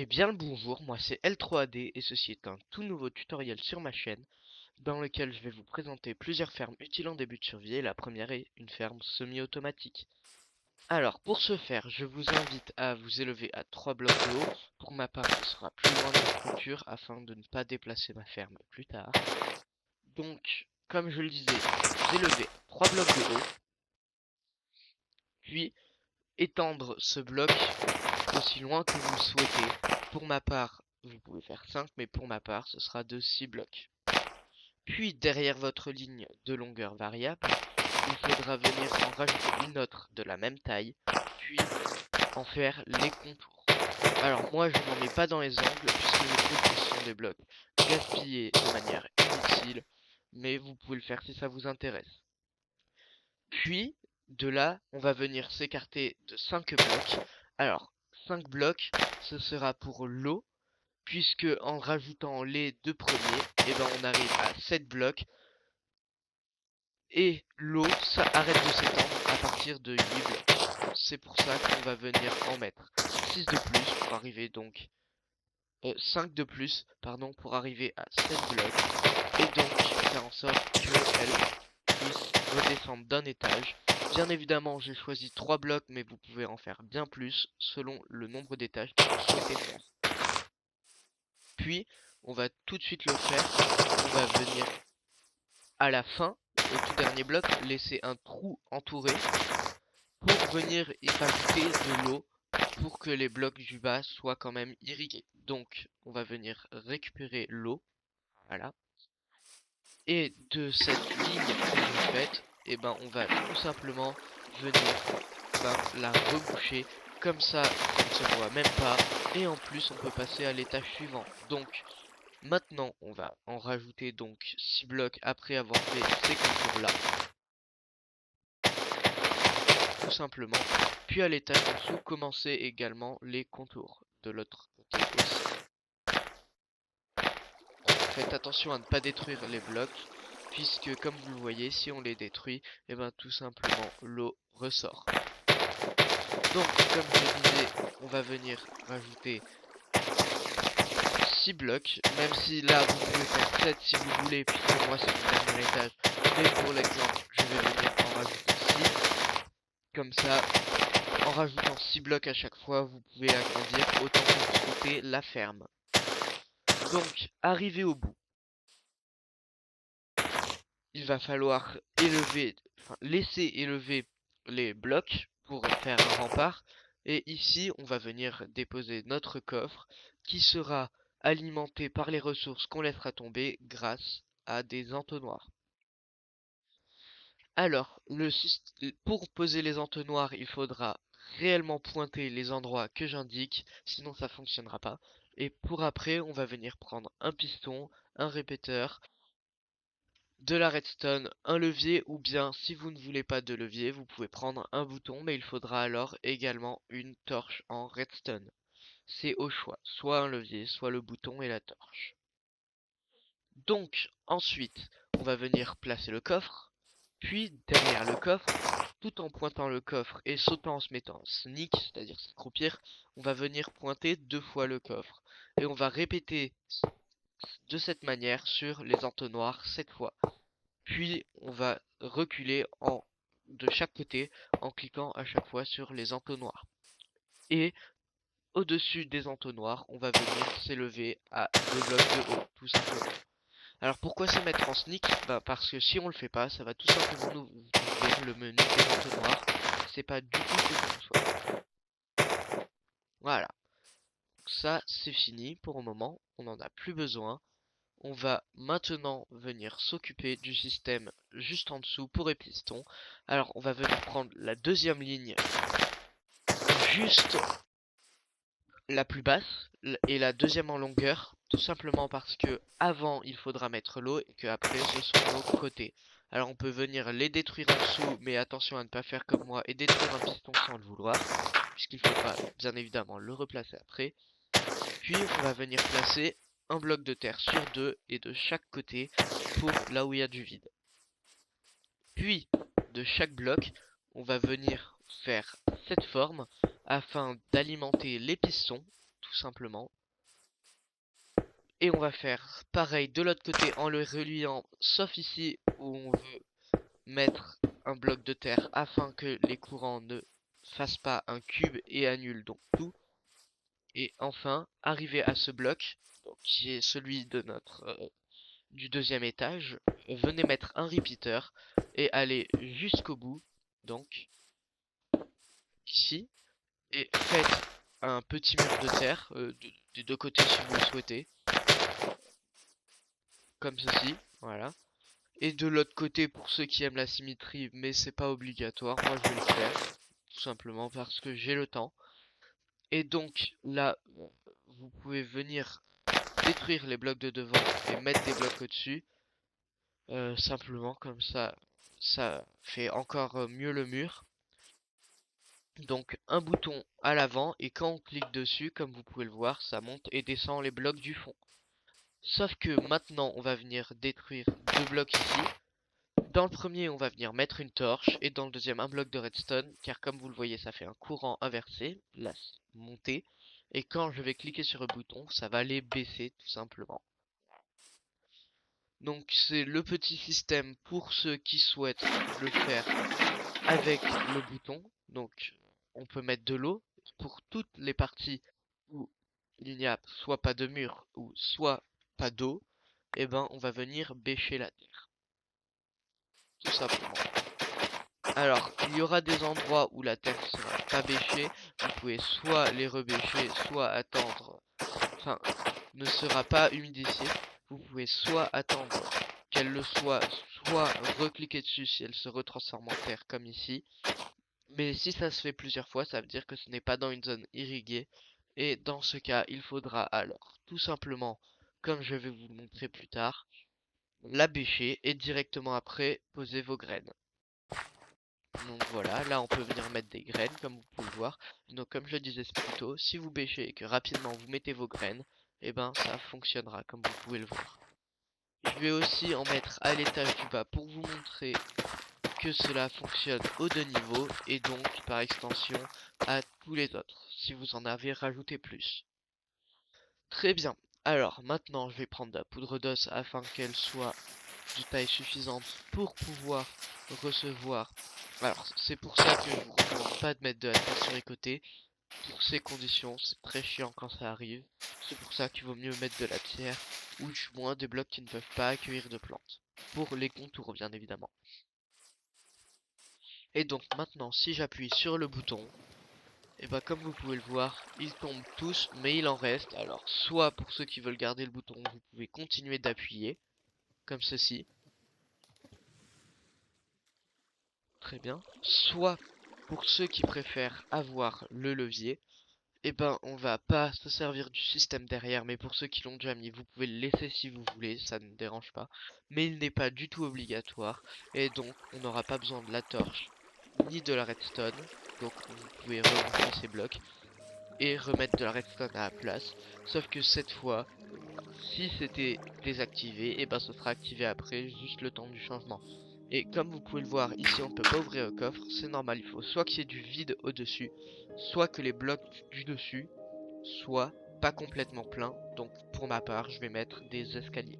bien le bonjour, moi c'est L3AD et ceci est un tout nouveau tutoriel sur ma chaîne dans lequel je vais vous présenter plusieurs fermes utiles en début de survie et la première est une ferme semi-automatique. Alors pour ce faire, je vous invite à vous élever à 3 blocs de haut. Pour ma part, ce sera plus loin de la structure afin de ne pas déplacer ma ferme plus tard. Donc, comme je le disais, vous élevez 3 blocs de haut, puis étendre ce bloc aussi loin que vous le souhaitez. Pour ma part, vous pouvez faire 5, mais pour ma part, ce sera de 6 blocs. Puis derrière votre ligne de longueur variable, il faudra venir en rajouter une autre de la même taille, puis en faire les contours. Alors moi je n'en mets pas dans les angles puisque je trouve que ce sont des blocs gaspillés de manière inutile, mais vous pouvez le faire si ça vous intéresse. Puis de là, on va venir s'écarter de 5 blocs. Alors 5 blocs, ce sera pour l'eau, puisque en rajoutant les deux premiers, on arrive à 7 blocs. Et l'eau, ça arrête de s'étendre à partir de 8 blocs. C'est pour ça qu'on va venir en mettre 6 de plus pour arriver donc 5 de plus, pardon, pour arriver à 7 blocs. Et donc faire en sorte qu'elle puisse redescendre d'un étage. Bien évidemment, j'ai choisi 3 blocs, mais vous pouvez en faire bien plus selon le nombre d'étages que vous souhaitez faire. Puis, on va tout de suite le faire. On va venir à la fin, au tout dernier bloc, laisser un trou entouré pour venir y rajouter de l'eau pour que les blocs du bas soient quand même irrigués. Donc, on va venir récupérer l'eau, voilà. Et de cette ligne que j'ai faite, on va tout simplement venir la reboucher. Comme ça ne se voit même pas. Et en plus, on peut passer à l'étage suivant. Donc, maintenant, on va en rajouter donc 6 blocs après avoir fait ces contours-là. Tout simplement. Puis à l'étage en dessous, commencer également les contours de l'autre côté aussi. Faites attention à ne pas détruire les blocs, puisque comme vous le voyez, si on les détruit, tout simplement l'eau ressort. Donc comme je disais, on va venir rajouter 6 blocs, même si là vous pouvez faire 7 si vous voulez, puisque moi c'est le dernier étage, mais pour l'exemple, je vais venir en rajouter 6, comme ça, en rajoutant 6 blocs à chaque fois, vous pouvez agrandir autant que vous souhaitez la ferme. Donc, arrivé au bout, il va falloir laisser élever les blocs pour faire un rempart. Et ici, on va venir déposer notre coffre qui sera alimenté par les ressources qu'on laissera tomber grâce à des entonnoirs. Alors, pour poser les entonnoirs, il faudra réellement pointer les endroits que j'indique, sinon ça fonctionnera pas. Et pour après, on va venir prendre un piston, un répéteur, de la redstone, un levier, ou bien si vous ne voulez pas de levier, vous pouvez prendre un bouton, mais il faudra alors également une torche en redstone. C'est au choix, soit un levier, soit le bouton et la torche. Donc, ensuite, on va venir placer le coffre, puis derrière le coffre, tout en pointant le coffre et sautant en se mettant en sneak, c'est-à-dire s'accroupir, on va venir pointer 2 fois le coffre. Et on va répéter de cette manière sur les entonnoirs 7 fois. Puis on va reculer de chaque côté en cliquant à chaque fois sur les entonnoirs. Et au-dessus des entonnoirs, on va venir s'élever à 2 blocs de haut, tout simplement. Alors pourquoi se mettre en sneak? Parce que si on le fait pas, ça va tout simplement nous ouvrir le menu des entonnoirs. C'est pas du tout ce qu'on souhaite. Voilà. Ça, c'est fini pour le moment. On n'en a plus besoin. On va maintenant venir s'occuper du système juste en dessous pour les pistons. Alors on va venir prendre la deuxième ligne juste la plus basse et la deuxième en longueur, tout simplement parce que avant il faudra mettre l'eau et que après ce sont nos côtés. Alors on peut venir les détruire en dessous, mais attention à ne pas faire comme moi et détruire un piston sans le vouloir, puisqu'il faudra bien évidemment le replacer après. Puis on va venir placer un bloc de terre sur deux et de chaque côté pour là où il y a du vide. Puis de chaque bloc, on va venir faire cette forme afin d'alimenter les pistons, tout simplement. Et on va faire pareil de l'autre côté en le reliant, sauf ici où on veut mettre un bloc de terre afin que les courants ne fassent pas un cube et annulent donc tout. Et enfin, arrivé à ce bloc, donc, qui est celui de notre du deuxième étage, venez mettre un repeater et aller jusqu'au bout, donc ici, et faites un petit mur de terre des deux côtés si vous le souhaitez, comme ceci, voilà. Et de l'autre côté pour ceux qui aiment la symétrie, mais c'est pas obligatoire, moi je vais le faire, tout simplement parce que j'ai le temps. Et donc là, vous pouvez venir détruire les blocs de devant et mettre des blocs au-dessus. Simplement comme ça fait encore mieux le mur. Donc un bouton à l'avant et quand on clique dessus, comme vous pouvez le voir, ça monte et descend les blocs du fond. Sauf que maintenant, on va venir détruire deux blocs ici. Dans le premier, on va venir mettre une torche et dans le deuxième, un bloc de redstone, car comme vous le voyez, ça fait un courant inversé, là, monter. Et quand je vais cliquer sur le bouton, ça va les baisser tout simplement. Donc c'est le petit système pour ceux qui souhaitent le faire avec le bouton. Donc on peut mettre de l'eau pour toutes les parties où il n'y a soit pas de mur ou soit pas d'eau. Et ben on va venir bêcher la terre. Tout simplement. Alors il y aura des endroits où la terre sera pas bêchée. Vous pouvez soit les rebêcher, soit attendre. Enfin, ne sera pas humidifiée. Vous pouvez soit attendre qu'elle le soit, soit recliquer dessus si elle se retransforme en terre comme ici. Mais si ça se fait plusieurs fois, ça veut dire que ce n'est pas dans une zone irriguée. Et dans ce cas, il faudra alors tout simplement, comme je vais vous le montrer plus tard, la bêcher et directement après poser vos graines. Donc voilà, là on peut venir mettre des graines comme vous pouvez le voir. Donc comme je le disais plus tôt, si vous bêchez et que rapidement vous mettez vos graines, et ben ça fonctionnera comme vous pouvez le voir. Je vais aussi en mettre à l'étage du bas pour vous montrer que cela fonctionne aux deux niveaux et donc par extension à tous les autres si vous en avez rajouté plus. Très bien, alors maintenant je vais prendre de la poudre d'os afin qu'elle soit de taille suffisante pour pouvoir recevoir. Alors c'est pour ça que je vous recommande pas de mettre de la terre sur les côtés. Pour ces conditions, c'est très chiant quand ça arrive. C'est pour ça qu'il vaut mieux mettre de la pierre ou du moins des blocs qui ne peuvent pas accueillir de plantes. Pour les contours bien évidemment. Et donc maintenant si j'appuie sur le bouton, et bah comme vous pouvez le voir, ils tombent tous mais il en reste. Alors soit pour ceux qui veulent garder le bouton, vous pouvez continuer d'appuyer, comme ceci. Très bien. Soit pour ceux qui préfèrent avoir le levier, et ben on va pas se servir du système derrière, mais pour ceux qui l'ont déjà mis, vous pouvez le laisser si vous voulez, ça ne dérange pas. Mais il n'est pas du tout obligatoire, et donc on n'aura pas besoin de la torche ni de la redstone. Donc vous pouvez remonter ces blocs et remettre de la redstone à la place. Sauf que cette fois, si c'était désactivé, et ben ce sera activé après, juste le temps du changement. Et comme vous pouvez le voir, ici on ne peut pas ouvrir le coffre, c'est normal, il faut soit qu'il y ait du vide au-dessus, soit que les blocs du dessus soient pas complètement pleins. Donc pour ma part, je vais mettre des escaliers.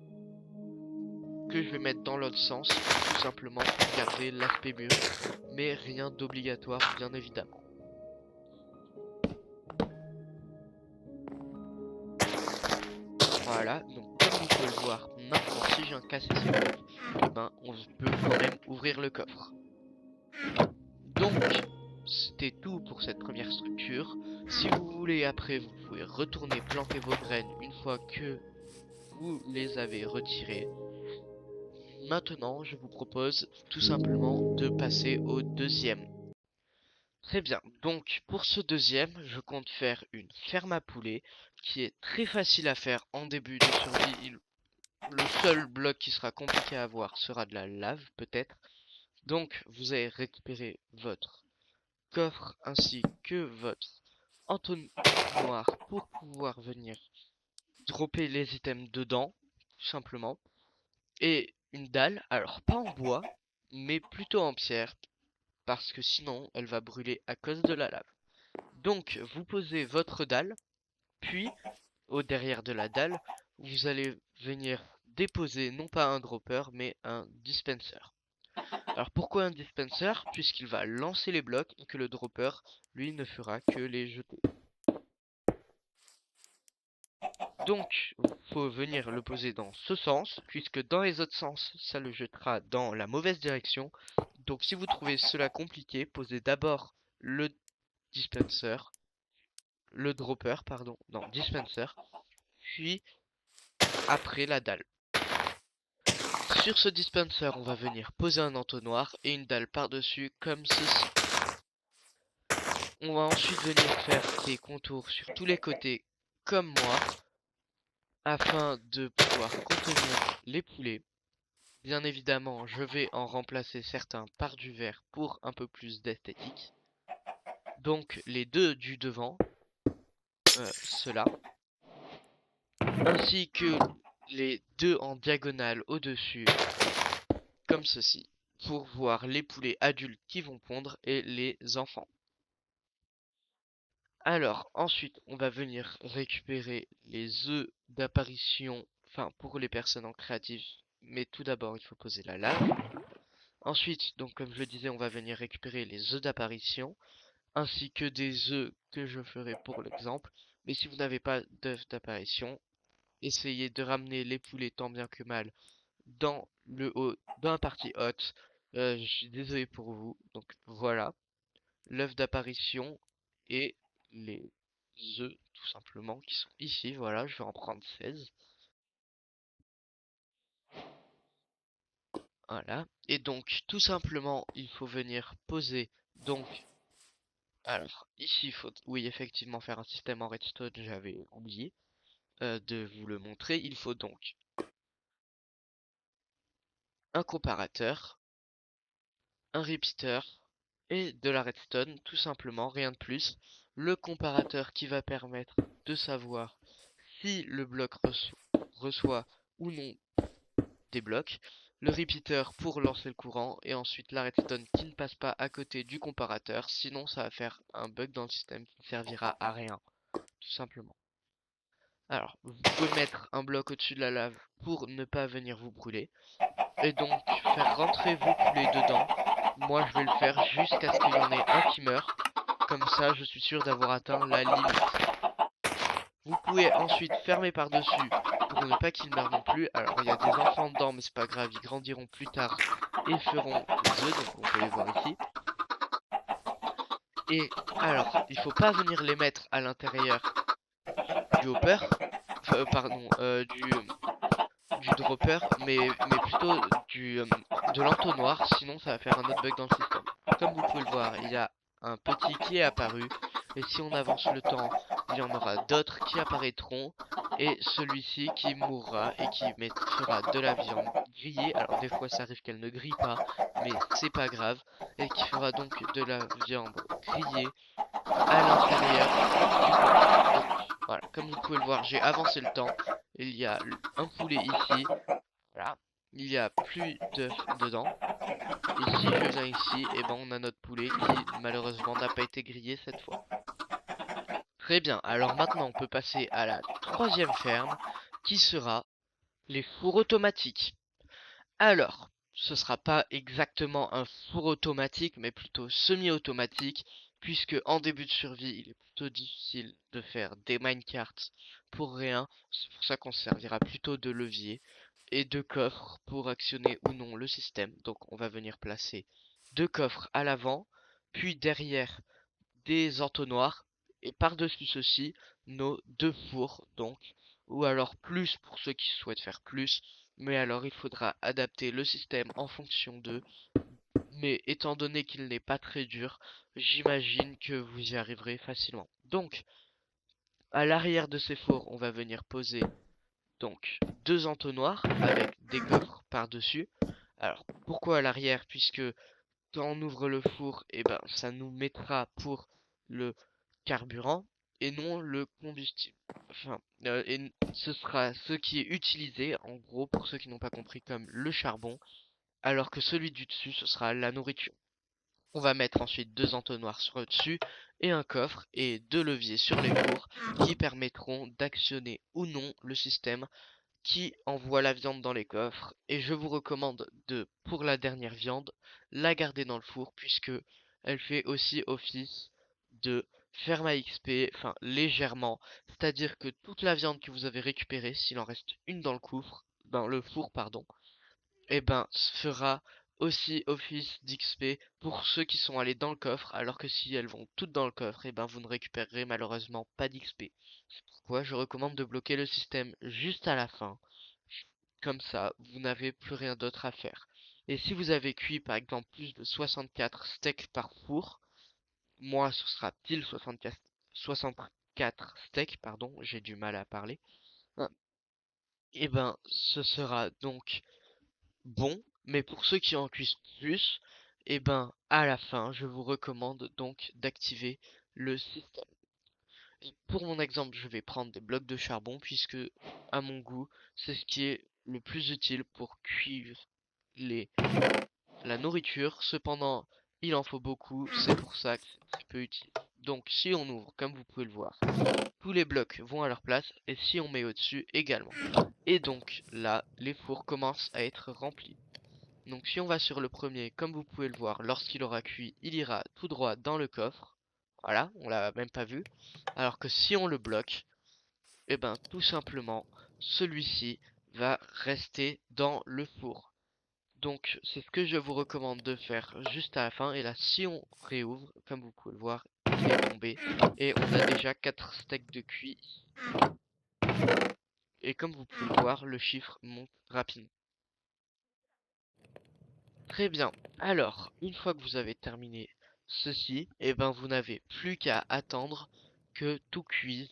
Que je vais mettre dans l'autre sens, tout simplement pour garder l'aspect mûr, mais rien d'obligatoire bien évidemment. Voilà, donc comme vous pouvez le voir, maintenant si je viens de casser ces blocs, et ben on peut quand même ouvrir le coffre. Donc, c'était tout pour cette première structure. Si vous voulez après, vous pouvez retourner planter vos graines une fois que vous les avez retirées. Maintenant, je vous propose tout simplement de passer au deuxième. Très bien, donc pour ce deuxième, je compte faire une ferme à poulets qui est très facile à faire en début de survie. Le seul bloc qui sera compliqué à avoir sera de la lave peut-être. Donc vous allez récupérer votre coffre ainsi que votre entonnoir pour pouvoir venir dropper les items dedans, tout simplement. Et une dalle, alors pas en bois, mais plutôt en pierre, parce que sinon elle va brûler à cause de la lave. Donc vous posez votre dalle Puis, au derrière de la dalle, vous allez venir déposer non pas un dropper, mais un dispenser. Alors pourquoi un dispenser? Puisqu'il va lancer les blocs et que le dropper, lui, ne fera que les jeter. Donc, faut venir le poser dans ce sens, puisque dans les autres sens, ça le jettera dans la mauvaise direction. Donc si vous trouvez cela compliqué, posez d'abord le dispenser, le dropper, pardon, non, dispenser, puis après la dalle. Sur ce dispenser, on va venir poser un entonnoir et une dalle par-dessus comme ceci. On va ensuite venir faire des contours sur tous les côtés comme moi, afin de pouvoir contenir les poulets. Bien évidemment, je vais en remplacer certains par du vert pour un peu plus d'esthétique. Donc les deux du devant, ceux-là, ainsi que les deux en diagonale au-dessus, comme ceci, pour voir les poulets adultes qui vont pondre et les enfants. Alors, ensuite, on va venir récupérer les œufs d'apparition, enfin pour les personnes en créatif, mais tout d'abord, il faut poser la lave. Ensuite, donc comme je le disais, on va venir récupérer les œufs d'apparition, ainsi que des œufs que je ferai pour l'exemple. Mais si vous n'avez pas d'œufs d'apparition, essayez de ramener les poulets tant bien que mal dans le haut, dans la partie haute. Je suis désolé pour vous. Donc voilà, l'œuf d'apparition et les œufs tout simplement qui sont ici. Voilà, je vais en prendre 16. Voilà. Et donc tout simplement, il faut venir poser donc. Alors, ici, il faut, oui, effectivement, faire un système en redstone, j'avais oublié de vous le montrer. Il faut donc un comparateur, un repeater et de la redstone, tout simplement, rien de plus. Le comparateur qui va permettre de savoir si le bloc reçoit ou non des blocs. Le repeater pour lancer le courant et ensuite la redstone qui ne passe pas à côté du comparateur, sinon ça va faire un bug dans le système qui ne servira à rien, tout simplement. Alors, vous pouvez mettre un bloc au-dessus de la lave pour ne pas venir vous brûler. Et donc, faire rentrer vos poulets dedans. Moi, je vais le faire jusqu'à ce qu'il y en ait un qui meurt. Comme ça, je suis sûr d'avoir atteint la limite. Vous pouvez ensuite fermer par-dessus pour ne pas qu'il meure non plus. Alors, il y a des enfants dedans, mais c'est pas grave, ils grandiront plus tard et feront des œufs, donc on peut les voir ici. Et alors, il faut pas venir les mettre à l'intérieur du hopper, pardon, du dropper, mais plutôt de l'entonnoir, sinon ça va faire un autre bug dans le système. Comme vous pouvez le voir, il y a un petit qui est apparu, et si on avance le temps, il y en aura d'autres qui apparaîtront, et celui-ci qui mourra et qui fera de la viande grillée. Alors des fois ça arrive qu'elle ne grille pas, mais c'est pas grave, et qui fera donc de la viande grillée à l'intérieur du coffre. Donc voilà, comme vous pouvez le voir, j'ai avancé le temps. Il y a un poulet ici. Voilà. Il y a plus d'œufs dedans. Et si je viens ici, et ben on a notre poulet qui malheureusement n'a pas été grillé cette fois. Très bien, alors maintenant on peut passer à la troisième ferme qui sera les fours automatiques. Alors, ce sera pas exactement un four automatique, mais plutôt semi-automatique, puisque en début de survie, il est plutôt difficile de faire des minecarts pour rien. C'est pour ça qu'on se servira plutôt de levier et de coffres pour actionner ou non le système. Donc on va venir placer deux coffres à l'avant, puis derrière des entonnoirs, et par-dessus ceci, nos deux fours, donc, ou alors plus pour ceux qui souhaitent faire plus, mais alors il faudra adapter le système en fonction d'eux, mais étant donné qu'il n'est pas très dur, j'imagine que vous y arriverez facilement. Donc, à l'arrière de ces fours, on va venir poser donc deux entonnoirs avec des coffres par-dessus. Alors, pourquoi à l'arrière? Puisque quand on ouvre le four, et ben ça nous mettra pour le carburant et non le combustible. Enfin, et ce sera ce qui est utilisé, en gros, pour ceux qui n'ont pas compris, comme le charbon, alors que celui du dessus, ce sera la nourriture. On va mettre ensuite deux entonnoirs sur le dessus et un coffre et deux leviers sur les fours qui permettront d'actionner ou non le système qui envoie la viande dans les coffres. Et je vous recommande de, pour la dernière viande, la garder dans le four puisque elle fait aussi office de ferme à XP, enfin légèrement. C'est-à-dire que toute la viande que vous avez récupérée, s'il en reste une dans le four, pardon, eh ben, fera aussi office d'XP pour ceux qui sont allés dans le coffre, alors que si elles vont toutes dans le coffre, eh ben, vous ne récupérerez malheureusement pas d'XP. C'est pourquoi je recommande de bloquer le système juste à la fin. Comme ça, vous n'avez plus rien d'autre à faire. Et si vous avez cuit par exemple plus de 64 steaks par four, moi ce sera pile 64 steaks, pardon, j'ai du mal à parler. Et ben, ce sera donc bon, mais pour ceux qui en cuisent plus, et ben à la fin, je vous recommande donc d'activer le système. Et pour mon exemple, je vais prendre des blocs de charbon puisque, à mon goût, c'est ce qui est le plus utile pour cuire les la nourriture. Cependant, il en faut beaucoup, c'est pour ça que c'est peu utile. Donc si on ouvre, comme vous pouvez le voir, tous les blocs vont à leur place et si on met au-dessus également. Et donc là, les fours commencent à être remplis. Donc si on va sur le premier, comme vous pouvez le voir, lorsqu'il aura cuit, il ira tout droit dans le coffre. Voilà, on l'a même pas vu. Alors que si on le bloque, eh ben tout simplement, celui-ci va rester dans le four. Donc c'est ce que je vous recommande de faire juste à la fin. Et là, si on réouvre, comme vous pouvez le voir, il est tombé. Et on a déjà 4 steaks de cuit. Et comme vous pouvez le voir, le chiffre monte rapidement. Très bien. Alors, une fois que vous avez terminé ceci, eh ben vous n'avez plus qu'à attendre que tout cuise.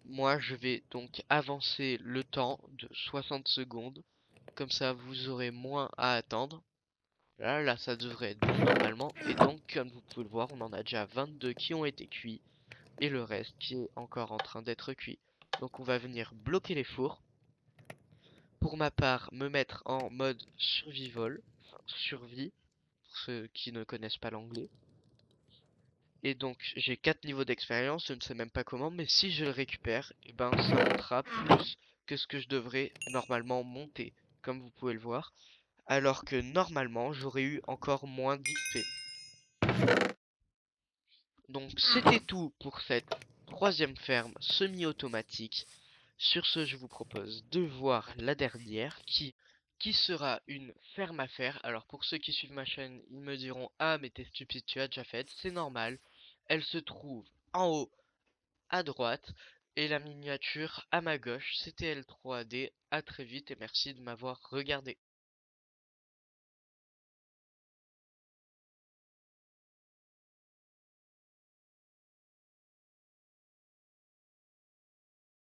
Moi, je vais donc avancer le temps de 60 secondes. Comme ça, vous aurez moins à attendre. Là, ça devrait être bon normalement. Et donc, comme vous pouvez le voir, on en a déjà 22 qui ont été cuits. Et le reste qui est encore en train d'être cuit. Donc, on va venir bloquer les fours. Pour ma part, me mettre en mode survival, enfin survie, pour ceux qui ne connaissent pas l'anglais. Et donc j'ai 4 niveaux d'expérience, je ne sais même pas comment, mais si je le récupère, et ben ça montera plus que ce que je devrais normalement monter, comme vous pouvez le voir. Alors que normalement j'aurais eu encore moins d'XP. Donc c'était tout pour cette troisième ferme semi-automatique. Sur ce, je vous propose de voir la dernière qui sera une ferme à faire. Alors pour ceux qui suivent ma chaîne, ils me diront: ah mais t'es stupide, tu as déjà fait. C'est normal. Elle se trouve en haut à droite et la miniature à ma gauche. C'était L3D. À très vite et merci de m'avoir regardé.